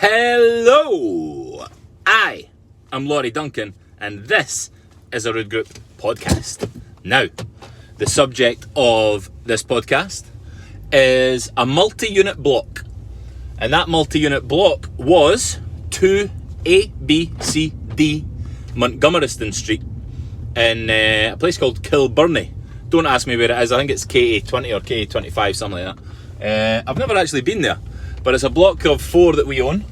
Hello! I am Laurie Duncan, and this is a Rood Group podcast. Now, the subject of this podcast is a multi-unit block, and that multi-unit block was 2ABCD Montgomerieston Street in a place called Kilburnie. Don't ask me where it is. I think it's KA20 or KA25, something like that. I've never actually been there, but it's a block of 4 that we own,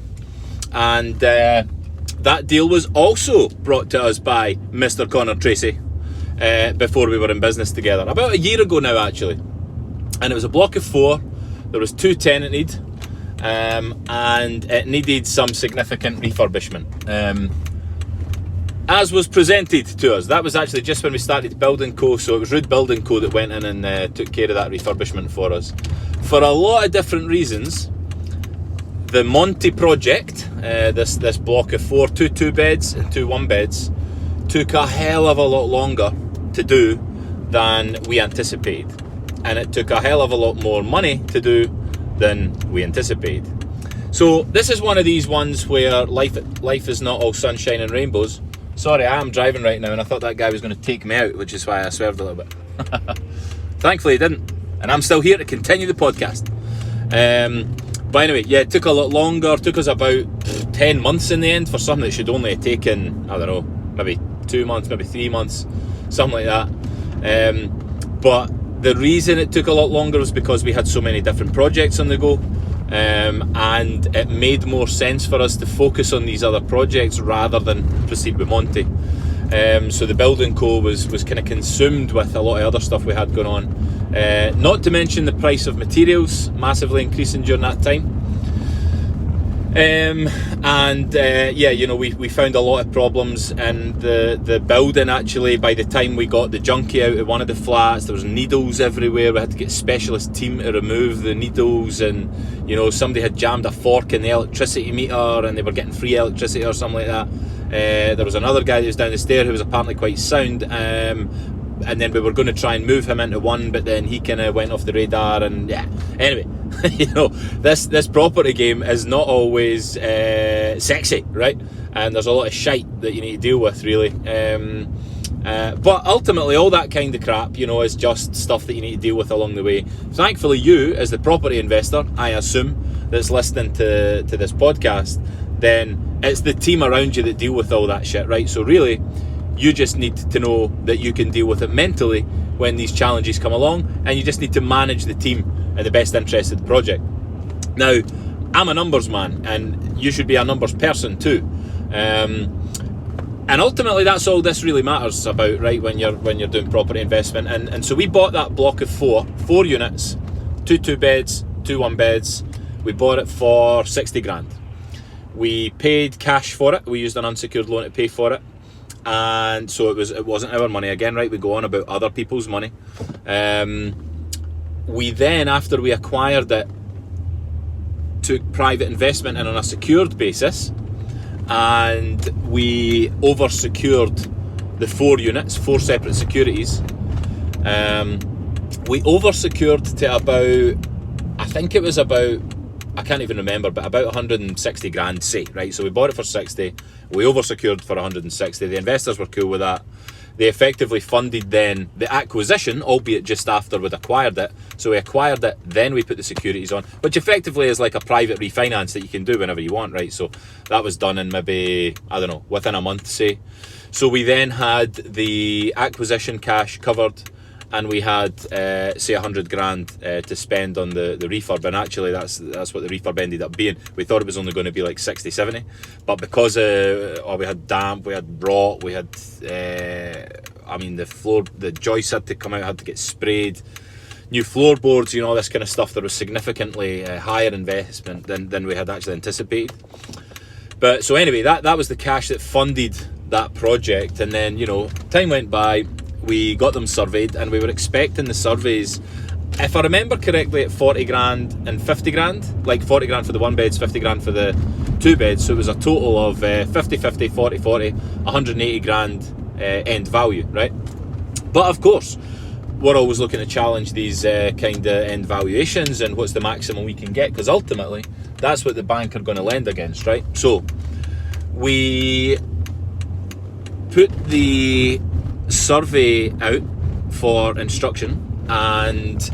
and that deal was also brought to us by Mr. Conar Tracy before we were in business together, about a year ago now actually. And it was a block of 4. There was 2 tenanted, and it needed some significant refurbishment, as was presented to us. That was actually just when we started Building Co, so it was Rood Building Co that went in and took care of that refurbishment for us. For a lot of different reasons, the Monty Project, this block of 4, 2 2-beds and 2 1-beds, took a hell of a lot longer to do than we anticipated. And it took a hell of a lot more money to do than we anticipated. So this is one of these ones where life is not all sunshine and rainbows. Sorry, I am driving right now and I thought that guy was going to take me out, which is why I swerved a little bit. Thankfully he didn't, and I'm still here to continue the podcast. But anyway, yeah, it took a lot longer. It took us about 10 months in the end for something that should only have taken, I don't know, maybe 2 months, maybe 3 months, something like that. But the reason it took a lot longer was because we had so many different projects on the go, and it made more sense for us to focus on these other projects rather than proceed with Monty. So the Building Co was kind of consumed with a lot of other stuff we had going on. Not to mention the price of materials massively increasing during that time. Yeah, you know, we found a lot of problems in the building actually. By the time we got the junkie out of one of the flats, there was needles everywhere. We had to get a specialist team to remove the needles, and you know, somebody had jammed a fork in the electricity meter and they were getting free electricity or something like that. There was another guy that was down the stair who was apparently quite sound, and then we were going to try and move him into one, but then he kind of went off the radar, and yeah, anyway. You know, this property game is not always sexy, right? And there's a lot of shite that you need to deal with, really. But ultimately, all that kind of crap, you know, is just stuff that you need to deal with along the way. Thankfully, you, as the property investor, I assume, that's listening to this podcast, then it's the team around you that deal with all that shit, right? So really, you just need to know that you can deal with it mentally when these challenges come along, and you just need to manage the team in the best interest of the project. Now, I'm a numbers man, and you should be a numbers person too. And ultimately, that's all this really matters about, right? When you're doing property investment, and so we bought that block of 4 units, 2 2-beds, 2 1-beds. We bought it for 60 grand. We paid cash for it. We used an unsecured loan to pay for it. And so it wasn't our money again, right? We go on about other people's money. We then, after we acquired it, took private investment in on a secured basis, and we over-secured the 4 units, 4 separate securities. We over-secured to about, I think it was about, I can't even remember, but about 160 grand, say, right? So we bought it for 60, we over-secured for 160. The investors were cool with that. They effectively funded then the acquisition, albeit just after we'd acquired it. So we acquired it, then we put the securities on, which effectively is like a private refinance that you can do whenever you want, right? So that was done in maybe, I don't know, within a month, say. So we then had the acquisition cash covered, and we had, say, 100 grand to spend on the refurb, and actually that's what the refurb ended up being. We thought it was only going to be like 60, 70, but because we had damp, we had rot, we had, I mean, the joists had to come out, had to get sprayed, new floorboards, you know, all this kind of stuff. There was significantly higher investment than we had actually anticipated. But so anyway, that was the cash that funded that project, and then, you know, time went by. We got them surveyed, and we were expecting the surveys, if I remember correctly, at 40 grand and 50 grand, like 40 grand for the 1-beds, 50 grand for the 2-beds. So it was a total of 50, 50, 40, 40, 180 grand end value, right? But of course, we're always looking to challenge these kind of end valuations and what's the maximum we can get, because ultimately That's what the bank are going to lend against, right? So we put the survey out for instruction, and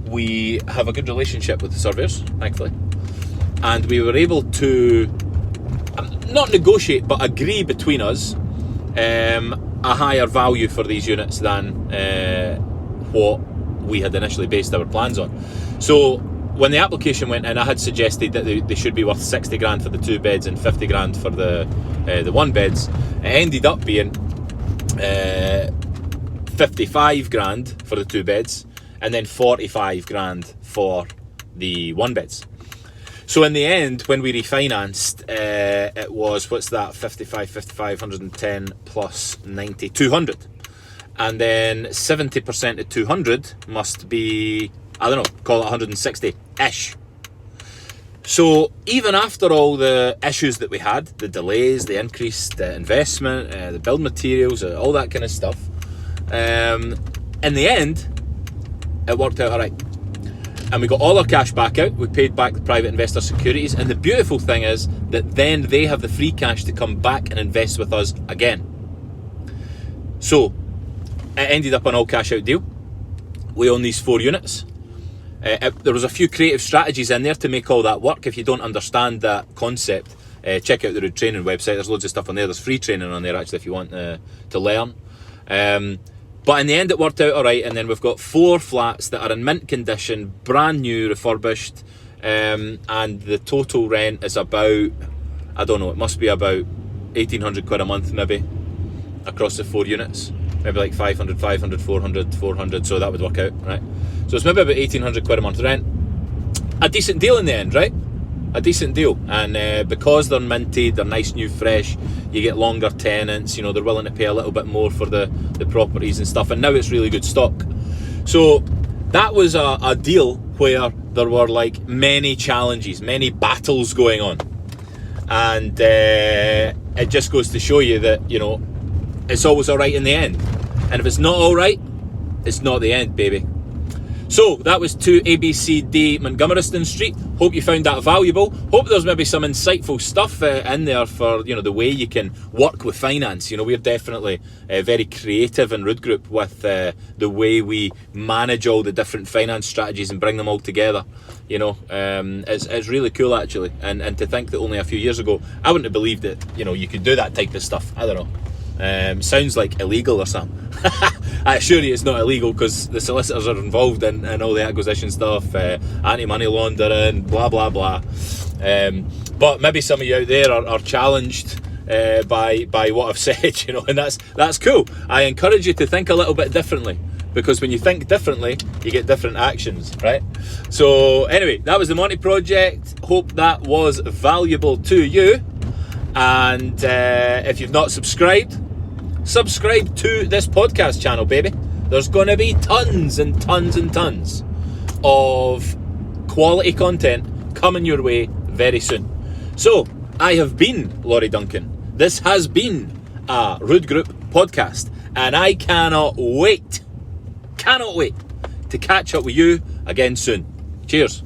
we have a good relationship with the surveyors, thankfully, and we were able to not negotiate but agree between us a higher value for these units than what we had initially based our plans on. So when the application went in, I had suggested that they should be worth 60 grand for the 2 beds and 50 grand for the 1 beds. It ended up being 55 grand for the 2 beds and then 45 grand for the 1 beds. So in the end, when we refinanced, it was, what's that, 55, 110 plus 90, 200. And then 70% of 200 must be, I don't know, call it 160-ish. So even after all the issues that we had, the delays, the increased investment, the build materials, all that kind of stuff, in the end, it worked out all right. And we got all our cash back out. We paid back the private investor securities. And the beautiful thing is that then they have the free cash to come back and invest with us again. So it ended up an all cash out deal. We own these 4 units. There was a few creative strategies in there to make all that work. If you don't understand that concept, check out the Rood Training website. There's loads of stuff on there. There's free training on there actually if you want to learn. But in the end it worked out alright, and then we've got 4 flats that are in mint condition, brand new, refurbished, and the total rent is about, I don't know, it must be about 1,800 quid a month maybe, across the 4 units. Maybe like 500, 400, so that would work out, right? So it's maybe about 1,800 quid a month rent. A decent deal in the end, right? A decent deal. And because they're minted, they're nice, new, fresh, you get longer tenants, you know, they're willing to pay a little bit more for the properties and stuff, and now it's really good stock. So that was a deal where there were like many challenges, many battles going on. And it just goes to show you that, you know, it's always all right in the end. And if it's not all right, it's not the end, baby. So that was 2 ABCD Montgomerieston Street. Hope you found that valuable. Hope there's maybe some insightful stuff in there for, you know, the way you can work with finance. You know, we're definitely very creative in Rood Group with the way we manage all the different finance strategies and bring them all together. You know, it's really cool actually. And to think that only a few years ago, I wouldn't have believed that, you know, you could do that type of stuff. I don't know. Sounds like illegal or something. I assure you it's not illegal, because the solicitors are involved in all the acquisition stuff, anti-money laundering, blah blah blah. But maybe some of you out there are challenged by what I've said, you know, and that's cool. I encourage you to think a little bit differently, because when you think differently, you get different actions, right? So anyway, that was the Monty Project. Hope that was valuable to you. And if you've not subscribed to this podcast channel, baby. There's going to be tons and tons and tons of quality content coming your way very soon. So, I have been Laurie Duncan. This has been a Rood Group podcast, and I cannot wait to catch up with you again soon. Cheers.